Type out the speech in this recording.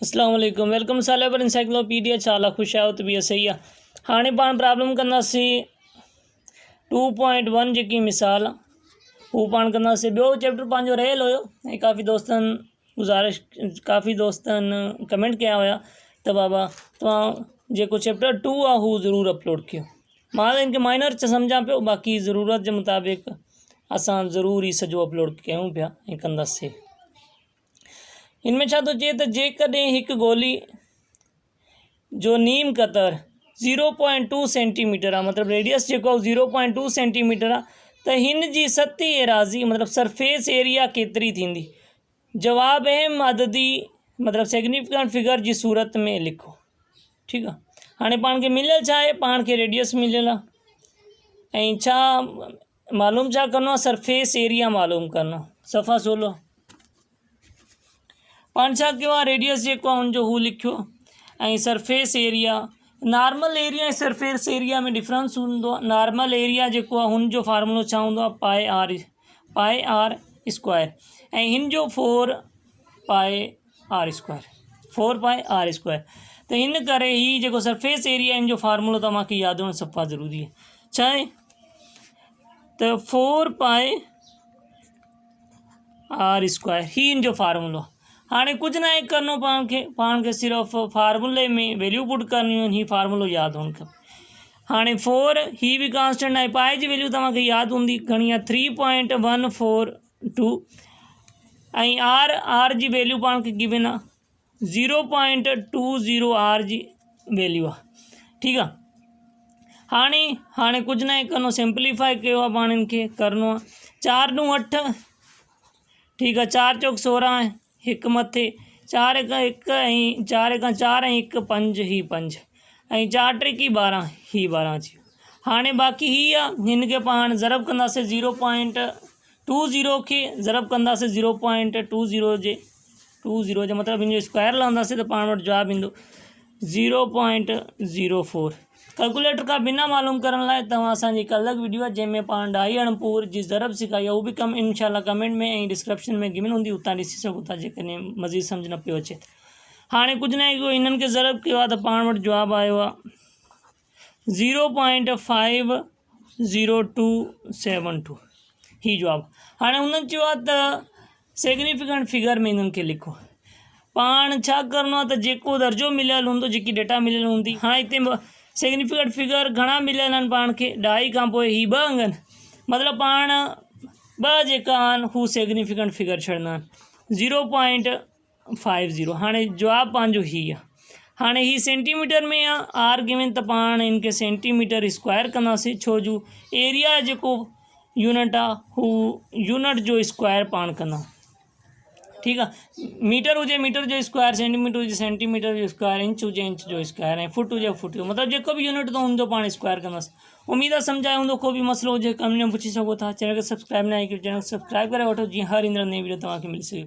अस्सलाम वालेकुम, वेलकम साले पर इंसाइक्लोपीडिया चाला खुश आओ तो भी सही आहे। हाणे पाण प्रॉब्लम कंदासीं 2.1 जेकी मिसाल हू पाण कंदासीं। ॿियो चैप्टर पंहिंजो रहियल हुयो ऐं काफ़ी दोस्तनि कमेंट कया हुया त बाबा तव्हां जेको चैप्टर 2 आहे हू ज़रूरु अपलोड कयो। मां त इनखे माइनर सम्झां पियो, बाक़ी ज़रूरत जे मुताबिक़ असां ज़रूरु ई सॼो अपलोड कयूं पिया ऐं कंदासीं। इनमें छा थो चए त जेकॾहिं हिकु गोली जो नीम क़तर 0.2 सेंटीमीटर आहे, मतिलबु रेडियस जेको 0.2 सेंटीमीटर आहे, त हिन जी सतही एराज़ी मतिलबु सरफेस एरिया केतिरी थींदी? जवाबु अहम अददी मतिलबु सिग्निफिकेंट फिगर जी सूरत में लिखो। ठीकु आहे। हाणे पाण खे मिलियल छा आहे? पाण खे रेडियस मिलियल आहे ऐं छा मालूम छा करिणो आहे? सरफेस एरिया मालूम करिणो आहे। सफ़ा 16 पाण छा कयो आहे? रेडियस जेको आहे हुनजो हू लिखियो ऐं सरफेस एरिया। नॉर्मल एरिया ऐं सरफेस एरिया में डिफरेंस हूंदो आहे। नॉर्मल एरिया जेको आहे हुनजो फार्मूलो छा हूंदो आहे? पाए आर स्क्वायर ऐं हिन जो 4 पाए आर स्क्वायर। त हिन करे ही जेको सरफेस एरिया हिन जो फार्मूलो तव्हांखे यादि हुअणु सफ़ा ज़रूरी आहे। छा आहे त 4 पाए आर स्क्वायर ही हिन जो फार्मूलो। हाणे कुझु न आहे करिणो पाण खे सिर्फ़ु फार्मूले में वैल्यू पुट करणी आहिनि। ही फार्मूलो यादि हुअणु खपे। हाणे 4 ही बि कांस्टेंट आहे। पाए जी वैल्यू तव्हांखे यादि हूंदी घणी आहे? 3.142 ऐं आर जी वैल्यू पाण खे गिवन आहे 0.20 आर जी वैल्यू आहे। ठीकु आहे। हाणे कुझु न आहे करिणो, सिंप्लीफाई कयो आहे पाण खे करिणो आहे। 4 × 8 ठीकु आहे, 4 चौक 16 हिकु मथे 4 × 1 ऐं 4 × 4 ऐं 1 5 ही 5 ऐं 4 × 3 12 ही 12 अची वियो। हाणे बाक़ी ही आहे, हिन खे पाण ज़रब कंदासीं 0.20 खे ज़रब कंदासीं 0.20 जे मतिलबु हिन जो स्क्वायर लहंदासीं त पाण वटि जवाबु ईंदो 0.04। कैलकुलेटर खां बिना मालूम करण लाइ तव्हां असांजी हिकु अलॻि वीडियो आहे जंहिंमें पाण ढाई अणपूर जी ज़रब सिखाई आहे, उहो बि इंशाल्लाह कमेंट में ऐं डिस्क्रिप्शन में गिवन हूंदी, उतां ॾिसी सघो था जेकॾहिं मज़ीद सम्झ न पियो अचे। हाणे कुझु न आहे, हिननि खे ज़रब कयो आहे त पाण वटि जवाबु आयो आहे 0.50272 ही जवाबु। हाणे हुननि चयो आहे त सिग्निफिकेंट फिगर में हिननि खे लिखो। पाण छा करिणो आहे त जेको दर्जो मिलियल हूंदो, जेकी डेटा मिलियल हूंदी। हाणे हिते सिग्निफिकेंट फिगर घणा मिलियल आहिनि पाण खे? 2.5 खां पोइ ही 2 अंग आहिनि, मतिलबु पाण 2 जेका आहिनि हू सिग्निफिकेंट फिगर छॾंदा आहिनि 0.50। हाणे जवाबु पंहिंजो ही आहे। हाणे ही सेंटीमीटर में आहे आर गिवन, त पाण इनखे सेंटीमीटर स्क्वायर कंदासीं, छो जो एरिया जेको यूनिट आहे हू यूनिट जो स्क्वायर पाण कंदा। ठीकु आहे। मीटर हुजे मीटर जो स्क्वायर, सेंटीमीटर हुजे सेंटीमीटर जो स्क्वायर, इंच हुजे इंच जो स्क्वायर ऐं फुट हुजे फुट जो, मतिलबु जेको बि यूनिट तो हुनजो पाण स्क्वायर कंदासीं। उमेद आहे सम्झायो हूंदो। को बि मसलो हुजे कमेंट में पुछी सघो था। चैनल खे सब्सक्राइब न आहे, चैनल खे सब्सक्राइब करे वठो जीअं हर ईंदड़ नई वीडियो तव्हांखे मिली सघे।